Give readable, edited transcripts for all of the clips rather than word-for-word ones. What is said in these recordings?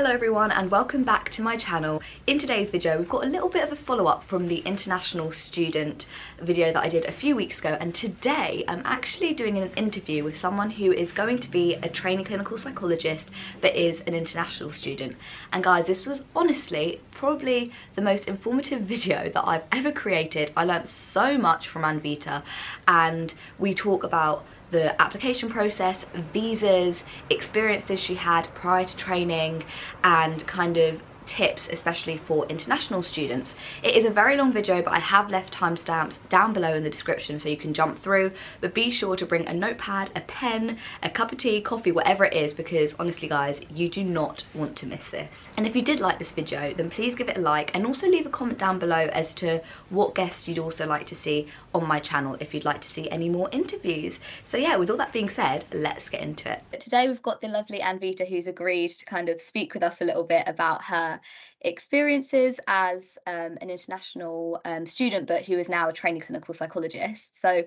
Hello everyone and welcome back to my channel. In today's video we've got a little bit of a follow-up from the international student video that I did a few weeks ago, and today I'm actually doing an interview with someone who is going to be a trainee clinical psychologist but is an international student. And guys, this was honestly probably the most informative video that I've ever created. I learned so much from Anvita, and we talk about the application process, visas, experiences she had prior to training, and kind of tips especially for international students. It is a very long video, but I have left timestamps down below in the description so you can jump through, but be sure to bring a notepad, a pen, a cup of tea, coffee, whatever it is, because honestly guys, you do not want to miss this. And if you did like this video, then please give it a like and also leave a comment down below as to what guests you'd also like to see on my channel, if you'd like to see any more interviews. So yeah, with all that being said, let's get into it. Today we've got the lovely Anvita, who's agreed to kind of speak with us a little bit about her experiences as an international student, but who is now a trainee clinical psychologist. So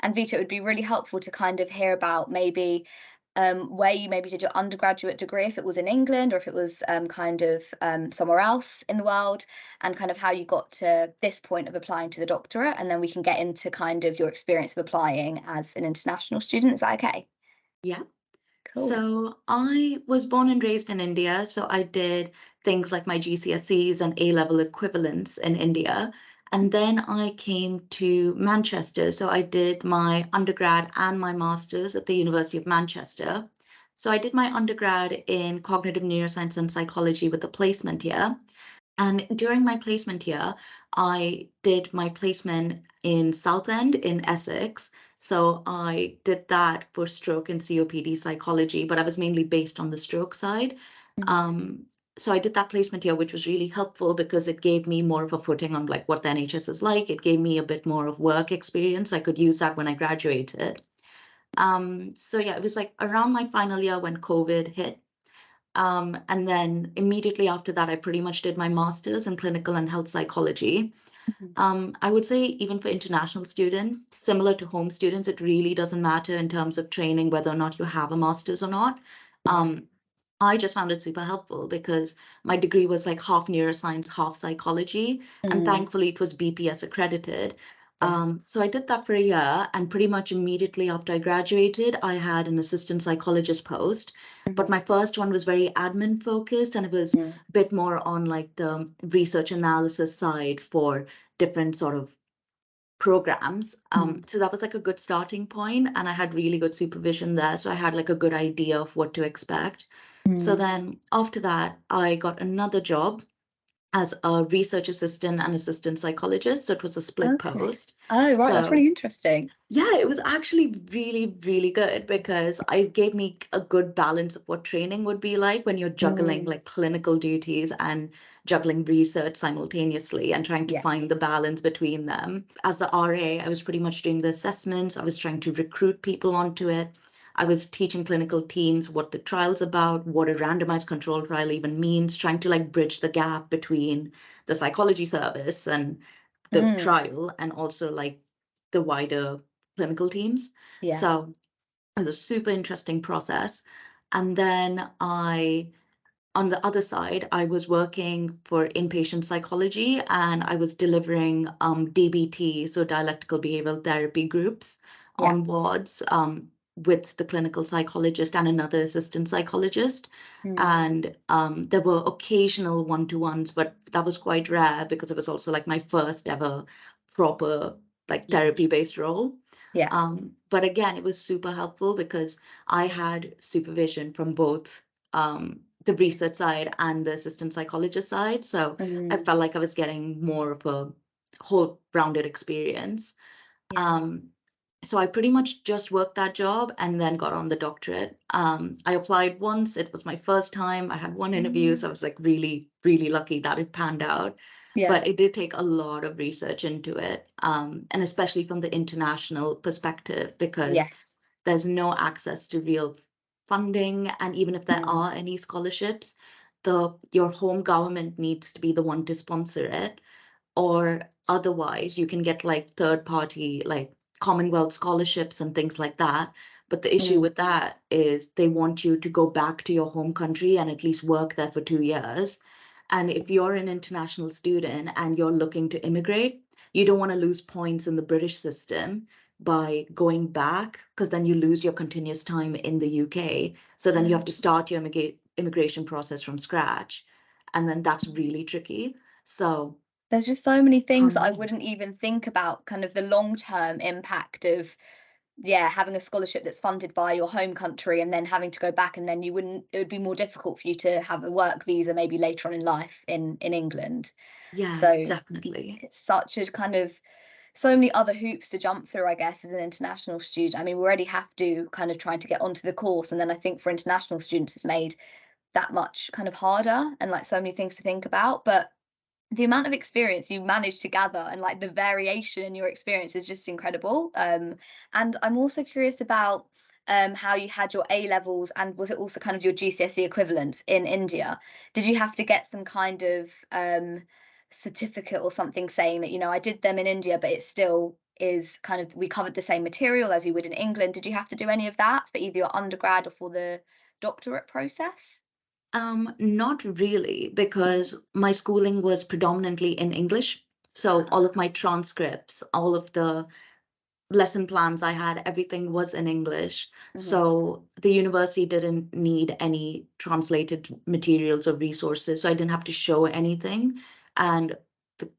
Anvita, it would be really helpful to kind of hear about maybe where you maybe did your undergraduate degree, if it was in England or if it was somewhere else in the world, and kind of how you got to this point of applying to the doctorate, and then we can get into kind of your experience of applying as an international student. Is that okay? Yeah. Cool. So I was born and raised in India, so I did things like my GCSEs and A-level equivalents in India. And then I came to Manchester, so I did my undergrad and my master's at the University of Manchester. So I did my undergrad in cognitive neuroscience and psychology with a placement year. And during my placement year, I did my placement in Southend in Essex. So I did that for stroke and COPD psychology, but I was mainly based on the stroke side. So I did that placement here, which was really helpful because it gave me more of a footing on like what the NHS is like. It gave me a bit more of work experience. I could use that when I graduated. So yeah, it was like around my final year when COVID hit. And then immediately after that, I pretty much did my master's in clinical and health psychology. I would say even for international students, similar to home students, it really doesn't matter in terms of training whether or not you have a master's or not. I just found it super helpful because my degree was like half neuroscience, half psychology, and thankfully it was BPS accredited. So I did that for a year, and pretty much immediately after I graduated, I had an assistant psychologist post. But my first one was very admin focused, and it was a bit more on like the research analysis side for different sort of programs. So that was like a good starting point, and I had really good supervision there. So I had like a good idea of what to expect. So then after that, I got another job as a research assistant and assistant psychologist. So it was a split post. Oh, right. That's really interesting. Yeah, it was actually really, really good because it gave me a good balance of what training would be like when you're juggling like clinical duties and juggling research simultaneously and trying to find the balance between them. As the RA, I was pretty much doing the assessments. I was trying to recruit people onto it. I was teaching clinical teams what the trial's about, what a randomized controlled trial even means, trying to like bridge the gap between the psychology service and the trial, and also like the wider clinical teams. So it was a super interesting process. And then on the other side, I was working for inpatient psychology, and I was delivering DBT, so dialectical behavioral therapy groups on wards with the clinical psychologist and another assistant psychologist. And there were occasional one-to-ones, but that was quite rare because it was also like my first ever proper like therapy-based role. But again, it was super helpful because I had supervision from both the research side and the assistant psychologist side. So I felt like I was getting more of a whole rounded experience. So I pretty much just worked that job and then got on the doctorate. I applied once. It was my first time. I had one interview, so I was like really, really lucky that it panned out. But it did take a lot of research into it, and especially from the international perspective, because there's no access to real funding. And even if there are any scholarships, your home government needs to be the one to sponsor it, or otherwise you can get like third party like Commonwealth scholarships and things like that. But the issue Mm. with that is they want you to go back to your home country and at least work there for 2 years. And if you're an international student and you're looking to immigrate, you don't want to lose points in the British system by going back, because then you lose your continuous time in the UK. So then you have to start your immigration process from scratch. And then that's really tricky. So There's just so many things that I Can't wouldn't even think about, kind of the long-term impact of, yeah, having a scholarship that's funded by your home country and then having to go back, and then it would be more difficult for you to have a work visa maybe later on in life in England. Yeah, So definitely. it's such a kind of, so many other hoops to jump through, I guess, as an international student. I mean, we already have to kind of try to get onto the course, and then I think for international students it's made that much kind of harder, and like so many things to think about. But the amount of experience you manage to gather and like the variation in your experience is just incredible. And I'm also curious about how you had your A levels, and was it also kind of your GCSE equivalents in India? Did you have to get some kind of certificate or something saying that, you know, I did them in India, but it still is kind of, we covered the same material as you would in England? Did you have to do any of that for either your undergrad or for the doctorate process? Not really, because my schooling was predominantly in English. So all of my transcripts, all of the lesson plans I had, everything was in English. Hmm. So the university didn't need any translated materials or resources. So I didn't have to show anything. And the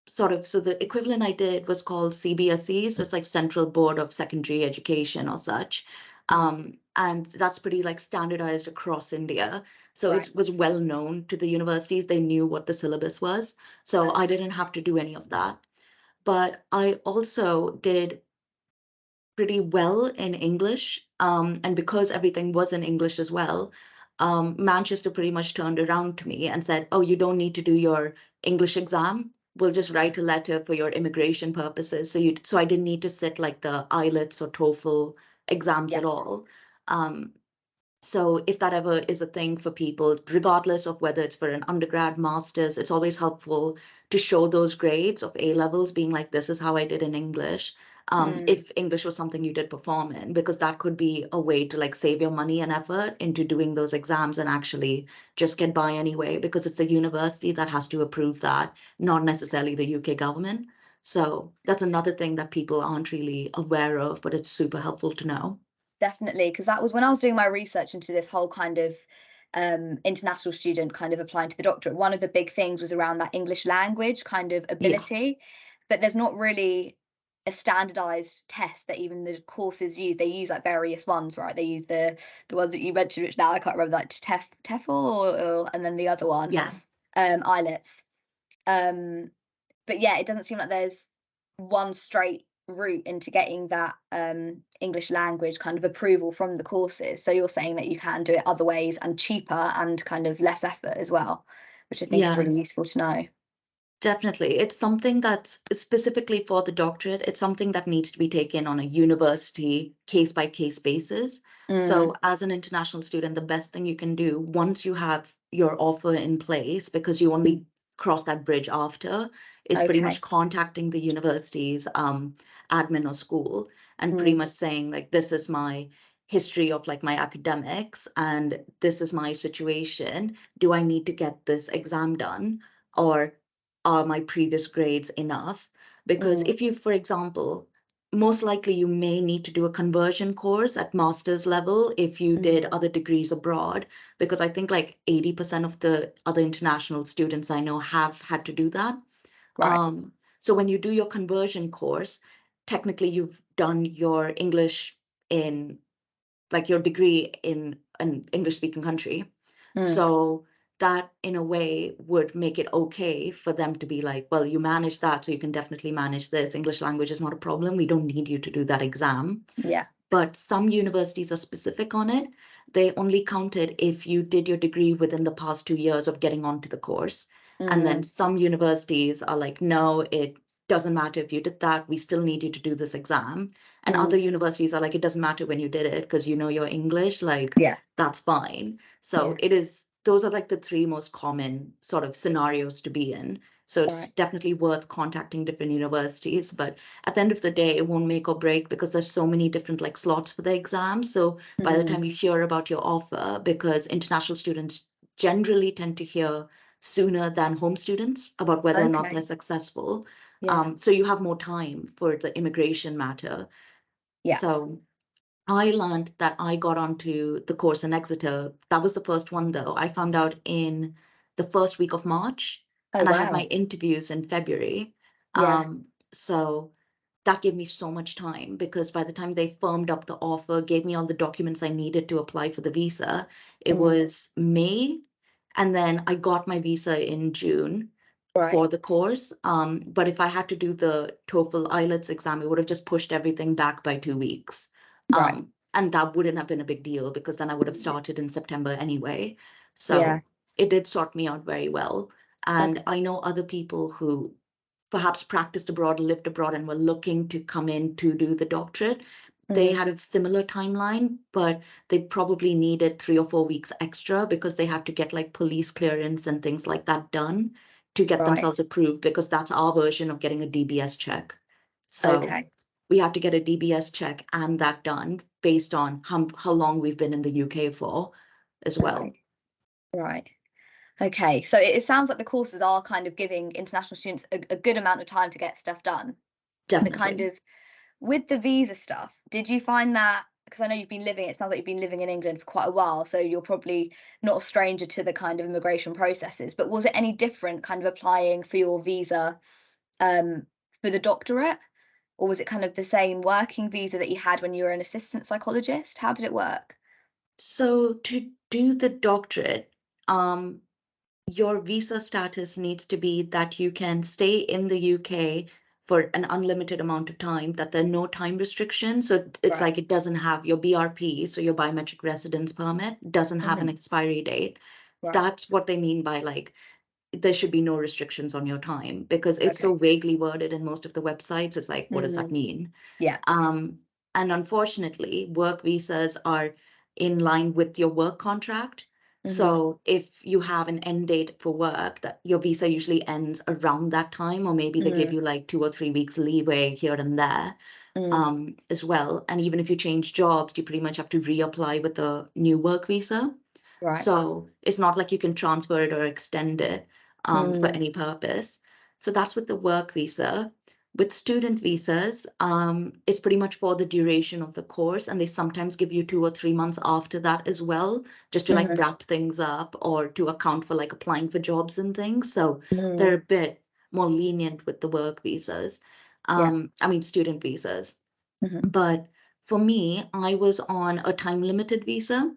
so the equivalent I did was called CBSE. So it's like Central Board of Secondary Education or such. And that's pretty like standardized across India. So Right. it was well known to the universities. They knew what the syllabus was. So I didn't have to do any of that. But I also did pretty well in English. And because everything was in English as well, Manchester pretty much turned around to me and said, "Oh, you don't need to do your English exam. We'll just write a letter for your immigration purposes." So I didn't need to sit like the IELTS or TOEFL exams Yeah. at all. Um, so if that ever is a thing for people, regardless of whether it's for an undergrad, master's, it's always helpful to show those grades of A levels, being like, this is how I did in English. Mm. If English was something you did perform in, because that could be a way to like save your money and effort into doing those exams and actually just get by anyway, because it's the university that has to approve that, not necessarily the UK government. So that's another thing that people aren't really aware of, but it's super helpful to know. Definitely, because that was when I was doing my research into this whole kind of international student kind of applying to the doctorate. One of the big things was around that English language kind of Yeah. ability, but there's not really a standardized test that even the courses use. They use like various ones, right? They use the ones that you mentioned, which now I can't remember, like TEFL or and then the other one, Yeah. IELTS. Um, but yeah, it doesn't seem like there's one straight route into getting that English language kind of approval from the courses. So you're saying that you can do it other ways and cheaper and kind of less effort as well, which I think is Yeah. really useful to know. Definitely. It's something that's specifically for the doctorate. It's something that needs to be taken on a university case by case basis. So, Mm. as an international student, the best thing you can do once you have your offer in place, because you only cross that bridge after, is pretty much Okay. contacting the university's admin or school and pretty Mm. much saying, like, this is my history of like my academics and this is my situation. Do I need to get this exam done? Or are my previous grades enough? Because Mm. if you, for example, most likely you may need to do a conversion course at master's level if you did Mm. other degrees abroad, because I think like 80% of the other international students I know have had to do that. Right. So when you do your conversion course, technically you've done your English in like your degree in an English speaking country. Mm. So that in a way would make it okay for them to be like, well, you manage that, so you can definitely manage this. English language is not a problem. We don't need you to do that exam. Yeah. But some universities are specific on it. They only count it if you did your degree within the past 2 years of getting onto the course. And then Mm. some universities are like, no, it doesn't matter if you did that. We still need you to do this exam. And Mm. other universities are like, it doesn't matter when you did it because you know your English, like Yeah. that's fine. So Yeah. it is, those are like the three most common sort of scenarios to be in. So it's Right. definitely worth contacting different universities. But at the end of the day, it won't make or break because there's so many different like slots for the exams. So by the time Mm. you hear about your offer, because international students generally tend to hear sooner than home students about whether or not they're Okay. successful. Yeah. So you have more time for the immigration matter. Yeah. So I learned that I got onto the course in Exeter. That was the first one, though. I found out in the first week of March, Oh, and I had my wow. interviews in February. Yeah. So that gave me so much time because by the time they firmed up the offer, gave me all the documents I needed to apply for the visa, it Mm. was May. And then I got my visa in June Right. for the course. But if I had to do the TOEFL IELTS exam, it would have just pushed everything back by 2 weeks. Right. And that wouldn't have been a big deal because then I would have started in September anyway. Yeah. So it did sort me out very well. And Okay. I know other people who perhaps practiced abroad, lived abroad, and were looking to come in to do the doctorate. They Mm. had a similar timeline, but they probably needed 3 or 4 weeks extra because they had to get like police clearance and things like that done to get Right. themselves approved because that's our version of getting a DBS check. So Okay. we had to get a DBS check and that done based on how long we've been in the UK for as well. Right. Right. Okay. So it sounds like the courses are kind of giving international students a good amount of time to get stuff done. But kind Definitely. of with the visa stuff, did you find that, because I know it sounds like you've been living in England for quite a while, so you're probably not a stranger to the kind of immigration processes, but was it any different kind of applying for your visa um, for the doctorate? Or was it kind of the same working visa that you had when you were an assistant psychologist? How did it work? So to do the doctorate, um, your visa status needs to be that you can stay in the UK for an unlimited amount of time, that there are no time restrictions. So it's Right. like it doesn't have your BRP, so your biometric residence permit, doesn't have an Hmm. expiry date. Right. That's what they mean by like there should be no restrictions on your time because it's Okay. so vaguely worded in most of the websites. It's like, what does that Mm. mean? Yeah. Um, and unfortunately, work visas are in line with your work contract. Hmm. So if you have an end date for work, that your visa usually ends around that time, or maybe they give Mm. you like 2 or 3 weeks leeway here and there Mm. as well. And even if you change jobs, you pretty much have to reapply with a new work visa. Right. So it's not like you can transfer it or extend it for Mm. any purpose. So that's with the work visa. With student visas, it's pretty much for the duration of the course, and they sometimes give you 2 or 3 months after that as well, just to like Hmm. wrap things up or to account for like applying for jobs and things. So they're Mm. a bit more lenient with the work visas. Yeah. I mean, student visas. Hmm. But for me, I was on a time limited visa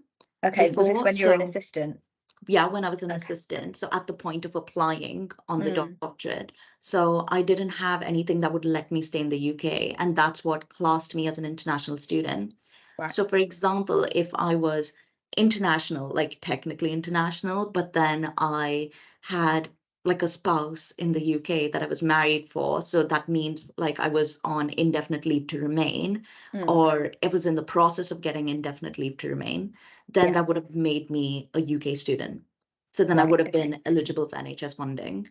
Okay. Was this before. when you were an So assistant? yeah, when I was an Okay. assistant, so at the point of applying on the Mm. doctorate. So I didn't have anything that would let me stay in the UK, and that's what classed me as an international student. Right. So, for example, if I was international, like technically international, but then I had like a spouse in the UK that I was married for, so that means like I was on indefinite leave to remain, Mm. or it was in the process of getting indefinite leave to remain, then Yeah. that would have made me a UK student. So then I Right. would have Okay. been eligible for NHS funding.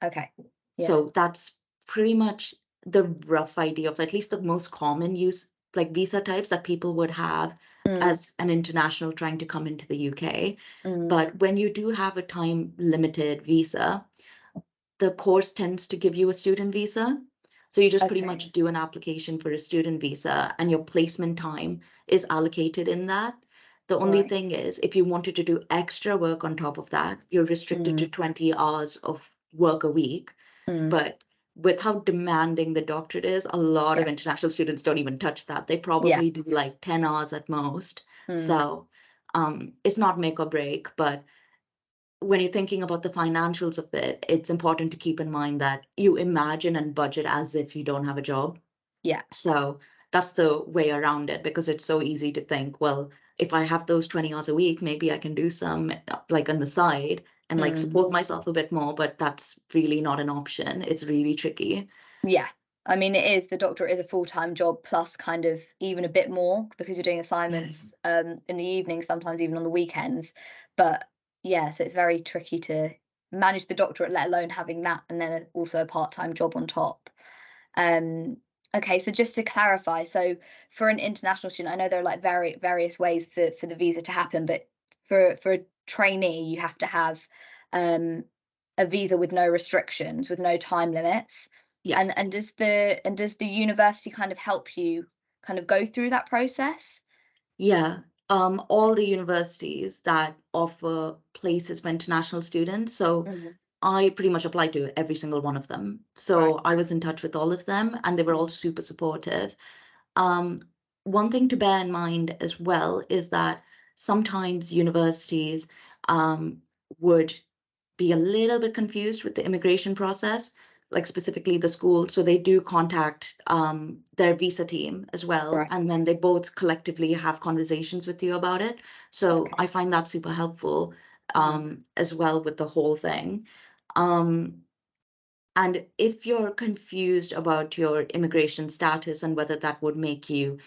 Okay. Yeah. So that's pretty much the rough idea of at least the most common use, like visa types that people would have Mm. as an international trying to come into the UK. Mm. But when you do have a time limited visa, the course tends to give you a student visa. So you just pretty Okay. much do an application for a student visa and your placement time is allocated in that. The only Right. thing is, if you wanted to do extra work on top of that, you're restricted to Mm. 20 hours of work a week. Mm. But with how demanding the doctorate is, a lot Yeah. of international students don't even touch that. They Yeah. probably do like 10 hours at most. Mm. So it's not make or break, but when you're thinking about the financials of it, it's important to keep in mind that you imagine and budget as if you don't have a job. Yeah. So that's the way around it because it's so easy to think, well, if I have those 20 hours a week, maybe I can do some like on the side and like Mm. support myself a bit more, but that's really not an option. It's really tricky. Yeah. I mean, it is, the doctorate is a full-time job plus kind of even a bit more because you're doing assignments in the evening, sometimes even on the weekends. But yeah, so it's very tricky to manage the doctorate, let alone having that and then also a part-time job on top. Okay, so just to clarify, so for an international student, I know there are like various ways for the visa to happen, but for a trainee, you have to have a visa with no restrictions, with no time limits. Yeah. And does the university kind of help you kind of go through that process? Yeah. All the universities that offer places for international students. So Mhm. I pretty much applied to every single one of them. Right. So I was in touch with all of them and they were all super supportive. Um, One thing to bear in mind as well is that sometimes universities would be a little bit confused with the immigration process, like specifically the school. So they do contact their visa team as well, Right. and then they both collectively have conversations with you about it. So Okay. I find that super helpful Mhm. as well with the whole thing. Um, and if you're confused about your immigration status and whether that would make you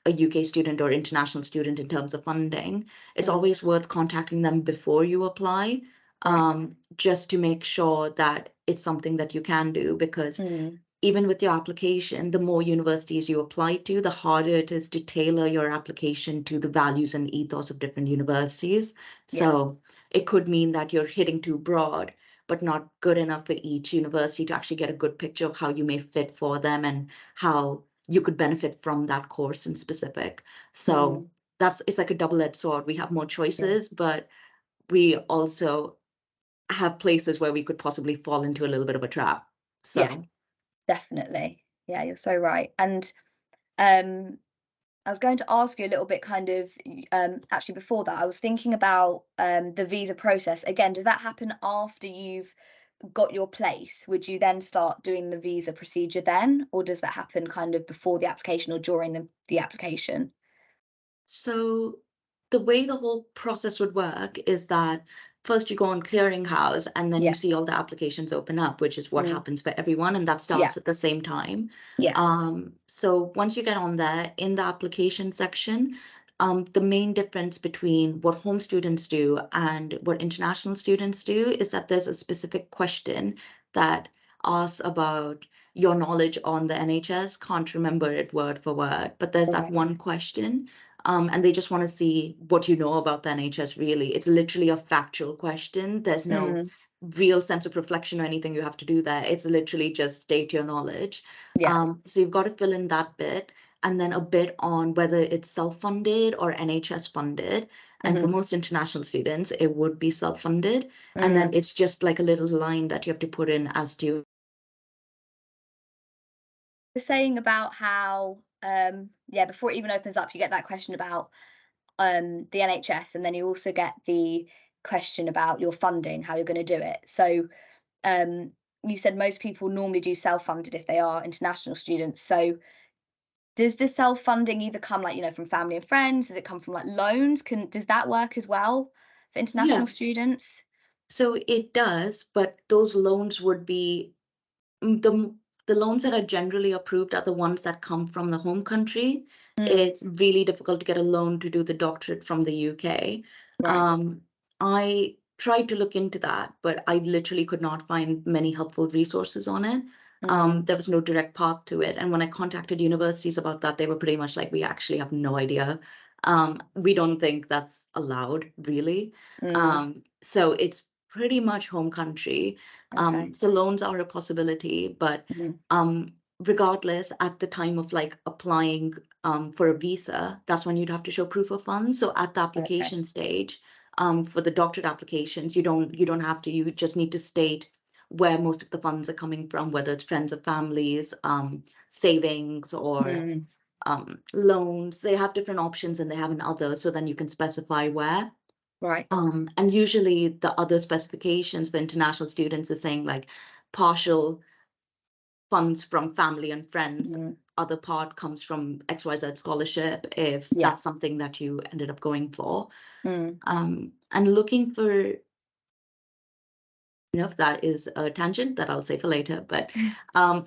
a UK student or international student in terms of funding, it's Mm. always worth contacting them before you apply, Right. just to make sure that it's something that you can do. Because Mm. even with your application, the more universities you apply to, the harder it is to tailor your application to the values and ethos of different universities. Yeah. So it could mean that you're hitting too broad, but not good enough for each university to actually get a good picture of how you may fit for them and how you could benefit from that course in specific. So Mm. it's like a double-edged sword. We have more Yeah. choices, but we also have places where we could possibly fall into a little bit of a trap. Yeah. So Definitely. Yeah, you're so right. And um I was going to ask you a little bit kind of actually before that, I was thinking about the visa process. Again, does that happen after you've got your place? Would you then start doing the visa procedure then, or does that happen kind of before the application or during the application? So the way the whole process would work is that first you go on Clearinghouse and then you Yeah. see all the applications open up, which is what Mm. happens for everyone, and that Yeah. starts at the same time. Yeah. So once you get on there in the application section, the main difference between what home students do and what international students do is that there's a specific question that asks about your knowledge on the NHS. Can't remember it word for word, but there's that Right. one question. And they just want to see what you know about the NHS, really. It's literally a factual question. There's no Mm. real sense of reflection or anything you have to do there. It's literally just state your knowledge. Yeah. So you've got to fill in that bit and then a bit on whether it's self-funded or NHS funded. And for Hmm. most international students, it would be self-funded. And then Mm. it's just like a little line that you have to put in as to, You're saying about how yeah, before it even opens up, you get that question about the NHS, and then you also get the question about your funding, how you're going to do it. So um, you said most people normally do self-funded if they are international students. So does the self-funding either come like, from family and friends? Does it come from like loans? Does that work as well for yeah. international students? So it does, but those loans would be the loans that are generally approved are the ones that come from the home country. Mm. It's really difficult to get a loan to do the doctorate from the UK. Right. I tried to look into that, but I literally could not find many helpful resources on it. Mm. There was no direct path to it. And when I contacted universities about that, they were pretty much like, we actually have no idea. We don't think that's allowed, really. Mm. So it's pretty much home country. Okay. So loans are a possibility, but Mhm. regardless, at the time of like applying for a visa, that's when you'd have to show proof of funds. So at the Okay. application stage, for the doctorate applications, you don't have to. You just need to state where most of the funds are coming from, whether it's friends or families, savings, or Mm. loans. They have different options and they have an other, so then you can specify where. Right. And usually the other specifications for international students is saying like partial funds from family and friends. Mm. Other part comes from XYZ scholarship if Yeah. that's something that you ended up going for. Mm. And looking for, if that is a tangent that I'll say for later, but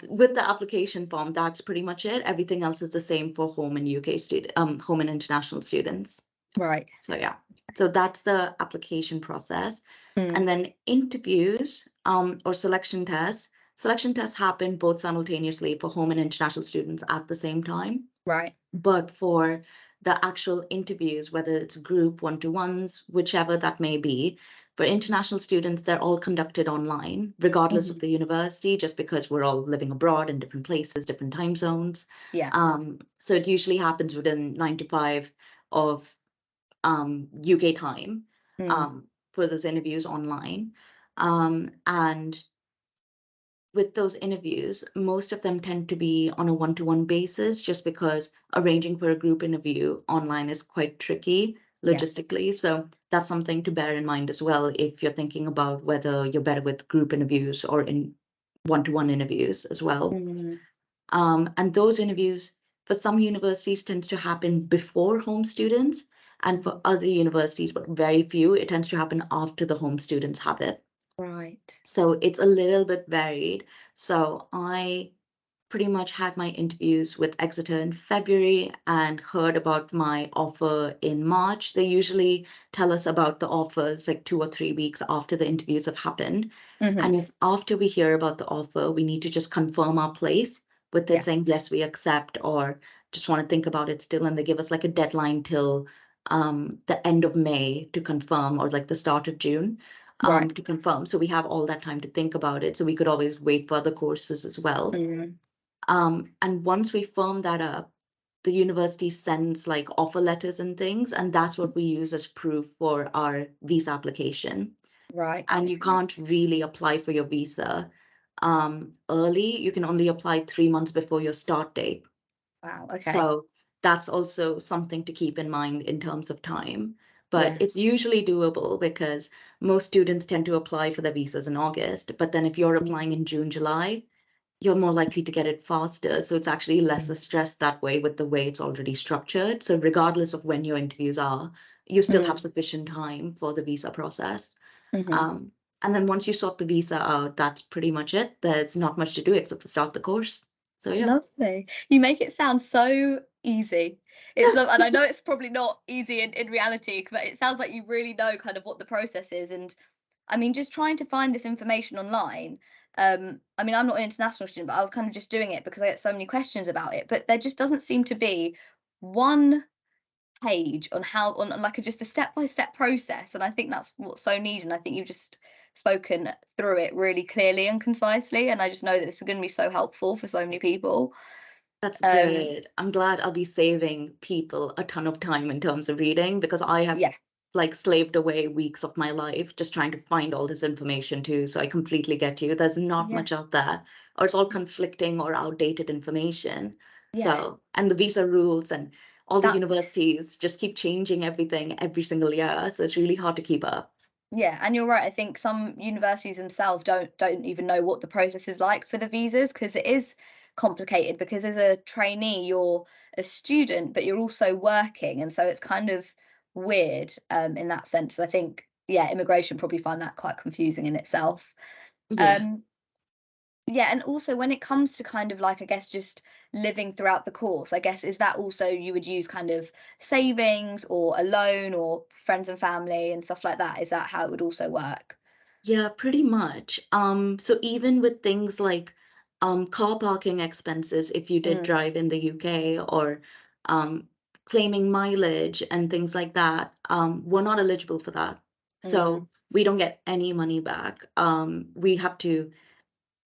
with the application form, that's pretty much it. Everything else is the same for home and UK home and international students. Right. So yeah. So that's the application process. Mm. And then interviews or selection tests. Selection tests happen both simultaneously for home and international students at the same time. Right. But for the actual interviews, whether it's group one-to-ones, whichever that may be, for international students, they're all conducted online, regardless of the university, just because we're all living abroad in different places, different time zones. Yeah. So it usually happens within 9 to 5 of UK time for those interviews online. And with those interviews, most of them tend to be on a one-to-one basis, just because arranging for a group interview online is quite tricky logistically. So that's something to bear in mind as well if you're thinking about whether you're better with group interviews or in one-to-one interviews as well. And those interviews, for some universities, tends to happen before home students, and for other universities, but very few, it tends to happen after the home students have it. Right. So it's a little bit varied. So I pretty much had my interviews with Exeter in February and heard about my offer in March. They usually tell us about the offers like 2 or 3 weeks after the interviews have happened. And it's after we hear about the offer, we need to just confirm our place with it saying, yes, we accept, or just want to think about it still. And they give us like a deadline till the end of May to confirm, or like the start of June to confirm. So we have all that time to think about it. So we could always wait for other courses as well. And once we firm that up, the university sends like offer letters and things, and that's what we use as proof for our visa application. Right. And you can't really apply for your visa early. You can only apply 3 months before your start date. Wow. Okay. So that's also something to keep in mind in terms of time. But it's usually doable because most students tend to apply for their visas in August. But then if you're applying in June, July, you're more likely to get it faster. So it's actually less stress that way with the way it's already structured. So regardless of when your interviews are, you still have sufficient time for the visa process. And then once you sort the visa out, that's pretty much it. There's not much to do except for start the course. So yeah. Lovely. You make it sound so easy. And I know it's probably not easy in reality, but it sounds like you really know kind of what the process is. And I mean, just trying to find this information online. I mean, I'm not an international student, but I was kind of just doing it because I get so many questions about it. But there just doesn't seem to be one page on like just a step-by-step process, and I think that's what's so needed. And I think you've just spoken through it really clearly and concisely, and I just know that this is going to be so helpful for so many people. That's good. I'm glad I'll be saving people a ton of time in terms of reading, because I have like slaved away weeks of my life just trying to find all this information too. So I completely get you. There's not much out there, or it's all conflicting or outdated information. So, and the visa rules and all the universities just keep changing everything every single year. So it's really hard to keep up. Yeah, and you're right. I think some universities themselves don't even know what the process is like for the visas, because it is complicated, because as a trainee you're a student but you're also working, and so it's kind of weird in that sense. I think immigration probably find that quite confusing in itself. And also when it comes to kind of like, I guess, just living throughout the course, I guess, is that also you would use kind of savings or a loan or friends and family and stuff like that? Is that how it would also work? Yeah, pretty much. So even with things like car parking expenses, if you did drive in the UK, or claiming mileage and things like that, we're not eligible for that. So we don't get any money back. We have to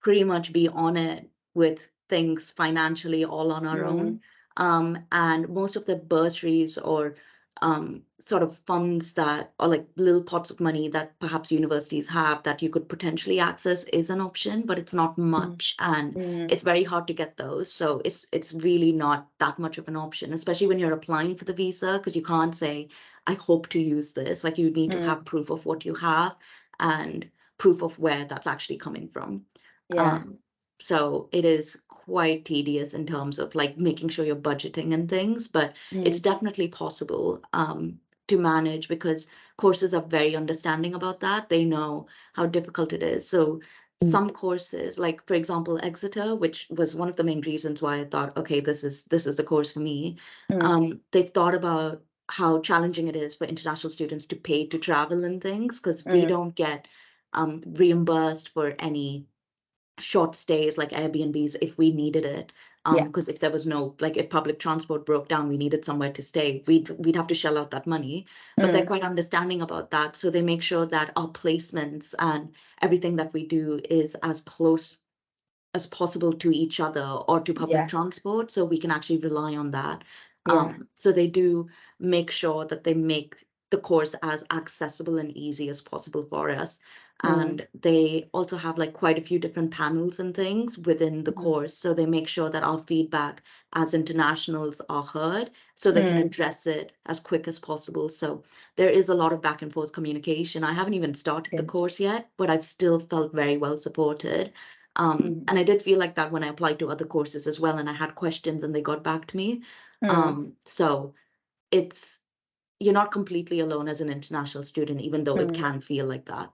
pretty much be on it with things financially all on our own. And most of the bursaries or sort of funds that, or like little pots of money that perhaps universities have that you could potentially access, is an option, but it's not much, and it's very hard to get those. So it's really not that much of an option, especially when you're applying for the visa, because you can't say, I hope to use this. Like, you need to have proof of what you have and proof of where that's actually coming from. So it is quite tedious in terms of like making sure you're budgeting and things, but it's definitely possible to manage, because courses are very understanding about that. They know how difficult it is. So some courses, like for example, Exeter, which was one of the main reasons why I thought, okay, this is the course for me. They've thought about how challenging it is for international students to pay to travel and things, because we don't get reimbursed for any short stays like Airbnbs if we needed it. Yeah. Because if there was no, like, if public transport broke down, we needed somewhere to stay, we'd have to shell out that money. But they're quite understanding about that. So they make sure that our placements and everything that we do is as close as possible to each other or to public Yeah. transport, so we can actually rely on that. Yeah. So they do make sure that they make the course as accessible and easy as possible for us. And they also have like quite a few different panels and things within the course. So they make sure that our feedback as internationals are heard so they can address it as quick as possible. So there is a lot of back and forth communication. I haven't even started the course yet, but I've still felt very well supported. And I did feel like that when I applied to other courses as well, and I had questions and they got back to me. So it's, you're not completely alone as an international student, even though it can feel like that.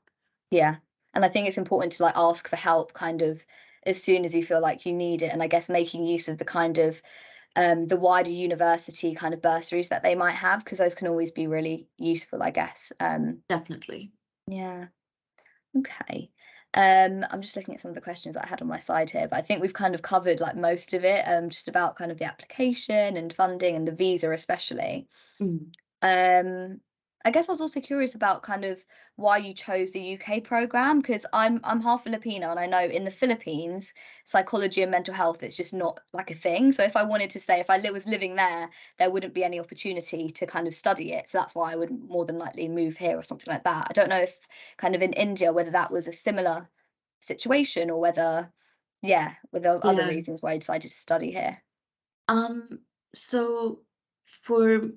Yeah. And I think it's important to like ask for help kind of as soon as you feel like you need it. And I guess making use of the kind of the wider university kind of bursaries that they might have, because those can always be really useful, I guess. Definitely. Yeah. Okay. I'm just looking at some of the questions that I had on my side here, but I think we've kind of covered like most of it, just about kind of the application and funding and the visa especially. Mm. I guess I was also curious about kind of why you chose the UK program, because I'm half Filipino, and I know in the Philippines, psychology and mental health is just not like a thing. So if I wanted to say if I was living there, there wouldn't be any opportunity to kind of study it. So that's why I would more than likely move here or something like that. I don't know if kind of in India whether that was a similar situation or whether, yeah, whether there was other Yeah. reasons why you decided to study here. So for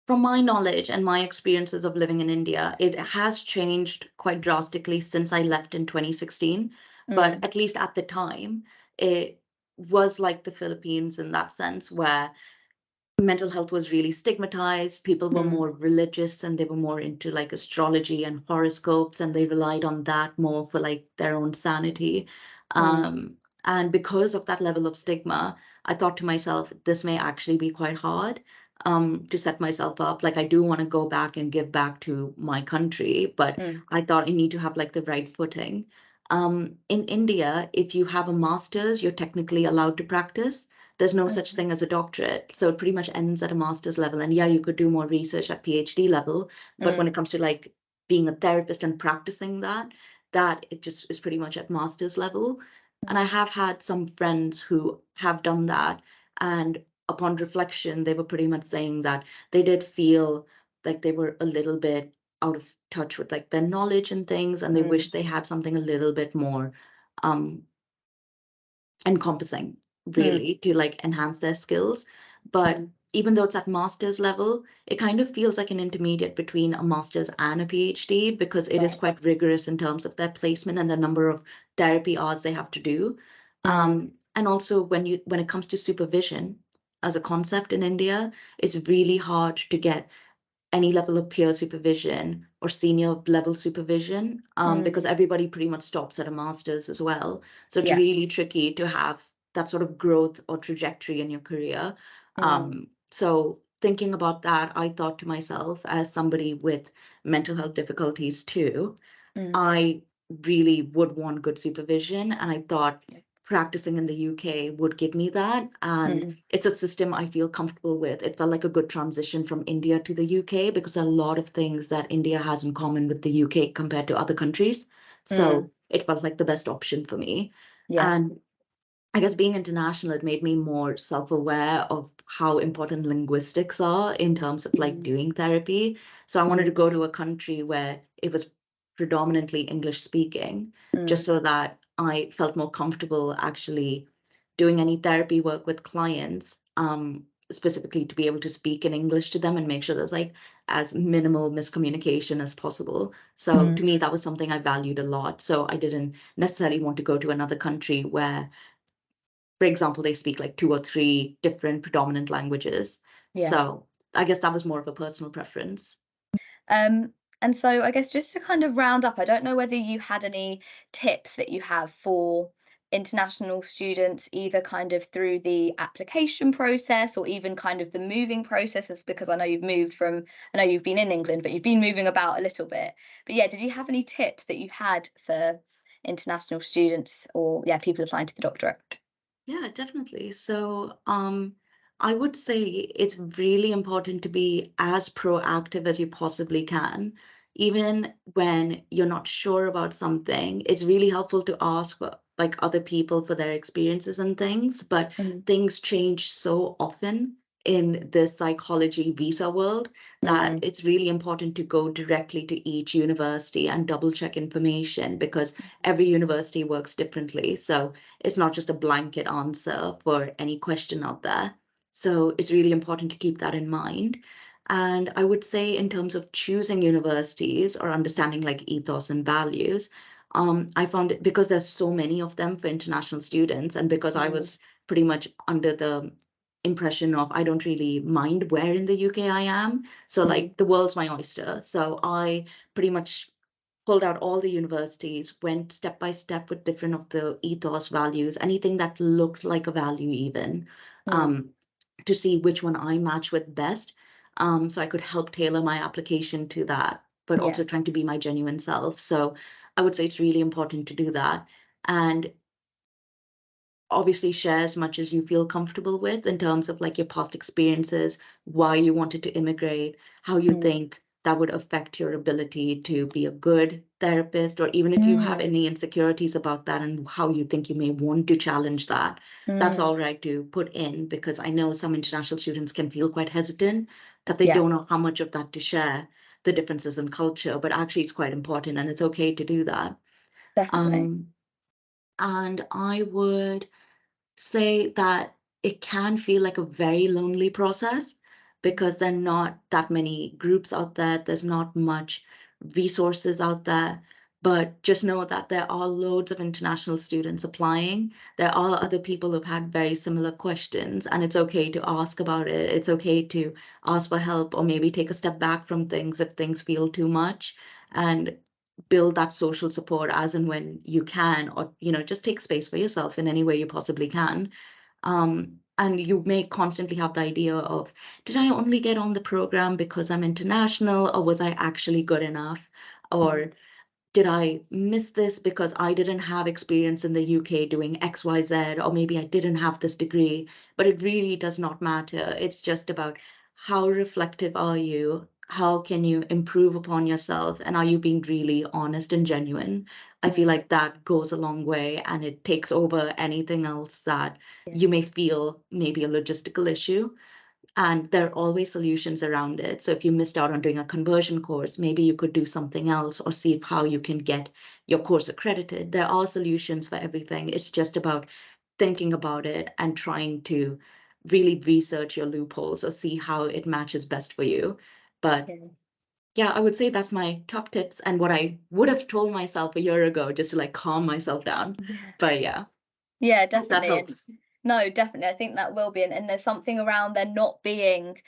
from my knowledge and my experiences of living in India, it has changed quite drastically since I left in 2016. But at least at the time, it was like the Philippines in that sense, where mental health was really stigmatized. People were more religious and they were more into like astrology and horoscopes, and they relied on that more for like their own sanity. And because of that level of stigma, I thought to myself, this may actually be quite hard to set myself up. Like, I do want to go back and give back to my country, but I thought I need to have like the right footing. In India, if you have a master's, you're technically allowed to practice. There's no such thing as a doctorate. So it pretty much ends at a master's level. And yeah, you could do more research at PhD level. But when it comes to like being a therapist and practicing that, it just is pretty much at master's level. And I have had some friends who have done that. And upon reflection, they were pretty much saying that they did feel like they were a little bit out of touch with like their knowledge and things. And they wish they had something a little bit more encompassing, really, to like enhance their skills. But even though it's at master's level, it kind of feels like an intermediate between a master's and a PhD, because it is quite rigorous in terms of their placement and the number of therapy hours they have to do. And also when it comes to supervision as a concept in India, it's really hard to get any level of peer supervision or senior level supervision, because everybody pretty much stops at a master's as well. So it's really tricky to have that sort of growth or trajectory in your career. So thinking about that, I thought to myself, as somebody with mental health difficulties too, I really would want good supervision. And I thought practicing in the UK would give me that. And it's a system I feel comfortable with. It felt like a good transition from India to the UK, because a lot of things that India has in common with the UK compared to other countries. So it felt like the best option for me. And I guess being international, it made me more self-aware of how important linguistics are in terms of like doing therapy. So I wanted to go to a country where it was predominantly English speaking, just so that I felt more comfortable actually doing any therapy work with clients, specifically to be able to speak in English to them and make sure there's like as minimal miscommunication as possible. So to me, that was something I valued a lot. So I didn't necessarily want to go to another country where, for example, they speak like 2 or 3 different predominant languages. So I guess that was more of a personal preference. And so I guess just to kind of round up, I don't know whether you had any tips that you have for international students either kind of through the application process or even kind of the moving processes? Because I know you've moved from, I know you've been in England, but you've been moving about a little bit. But yeah, did you have any tips that you had for international students or yeah, people applying to the doctorate? Yeah, definitely. So, I would say it's really important to be as proactive as you possibly can. Even when you're not sure about something, it's really helpful to ask like other people for their experiences and things, but Mm, things change so often in the psychology visa world that mm, it's really important to go directly to each university and double check information because every university works differently. So it's not just a blanket answer for any question out there. So it's really important to keep that in mind. And I would say, in terms of choosing universities or understanding like ethos and values, I found it because there's so many of them for international students, and because I mm, was pretty much under the impression of I don't really mind where in the UK I am. So, mm, like, the world's my oyster. So, I pretty much pulled out all the universities, went step by step with different of the ethos values, anything that looked like a value even, mm, um, to see which one I match with best. So I could help tailor my application to that, but yeah. also trying to be my genuine self. So I would say it's really important to do that. And obviously share as much as you feel comfortable with in terms of like your past experiences, why you wanted to immigrate, how you Mm, think that would affect your ability to be a good therapist, or even if you have mm, any insecurities about that and how you think you may want to challenge that. That's mm, all right to put in because I know some international students can feel quite hesitant that they yeah, don't know how much of that to share, the differences in culture, but actually it's quite important and it's okay to do that. definitely. Um, and I would say that it can feel like a very lonely process because there are not that many groups out there. There's not much resources out there. But just know that there are loads of international students applying. There are other people who've had very similar questions, and it's okay to ask about it. It's okay to ask for help or maybe take a step back from things if things feel too much. And build that social support as and when you can, or just take space for yourself in any way you possibly can. And you may constantly have the idea of, did I only get on the program because I'm international, or was I actually good enough, Mm, or did I miss this because I didn't have experience in the UK doing XYZ, or maybe I didn't have this degree? But it really does not matter. It's just about how reflective are you? How can you improve upon yourself? And are you being really honest and genuine? I feel mm, like that goes a long way and it takes over anything else that yeah, you may feel maybe a logistical issue, and there are always solutions around it. So if you missed out on doing a conversion course, maybe you could do something else or see how you can get your course accredited. There are solutions for everything. It's just about thinking about it and trying to really research your loopholes or see how it matches best for you. But yeah. yeah, I would say that's my top tips and what I would have told myself a year ago just to like calm myself down. Yeah. But yeah, Yeah, hope that definitely. And helps. no, definitely. I think that will be. And there's something around there not being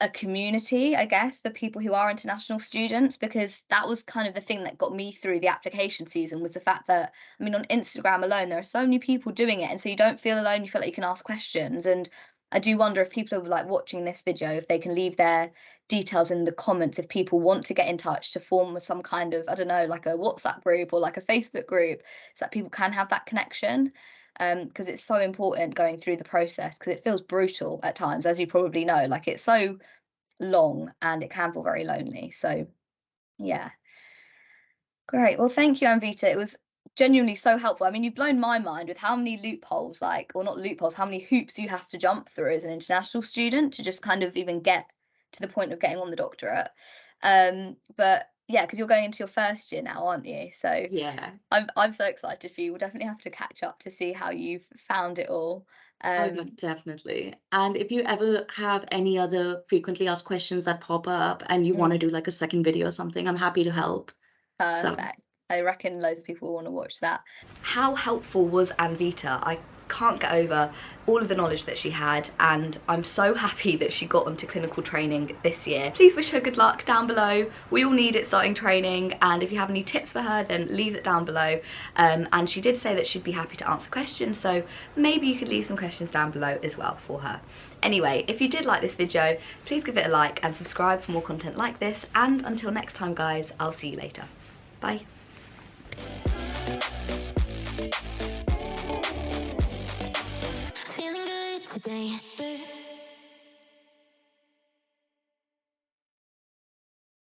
a community, I guess, for people who are international students, because that was kind of the thing that got me through the application season was the fact that, I mean, on Instagram alone, there are so many people doing it. And so you don't feel alone. You feel like you can ask questions. And I do wonder if people are like watching this video, if they can leave their details in the comments, if people want to get in touch to form some kind of, I don't know, like a WhatsApp group or like a Facebook group, so that people can have that connection. Because it's so important going through the process because it feels brutal at times, as you probably know. Like it's so long and it can feel very lonely. So yeah, great. Well, thank you, Anvita. It was genuinely so helpful. I mean, you've blown my mind with how many loopholes, like, or not loopholes, how many hoops you have to jump through as an international student to just kind of even get to the point of getting on the doctorate. But yeah, because you're going into your first year now, aren't you? So Yeah. I'm so excited for you. We'll definitely have to catch up to see how you've found it all. Oh, yeah, Um, definitely. And if you ever have any other frequently asked questions that pop up and you want to mm. do like a second video or something, I'm happy to help. So, Perfect. I reckon loads of people will want to watch that. How helpful was Anvita? I can't get over all of the knowledge that she had, and I'm so happy that she got onto clinical training this year. Please wish her good luck down below. We all need it starting training, and if you have any tips for her, then leave it down below. And she did say that she'd be happy to answer questions, so maybe you could leave some questions down below as well for her. Anyway, if you did like this video, please give it a like and subscribe for more content like this, and until next time guys, I'll see you later. Bye. Feeling good today.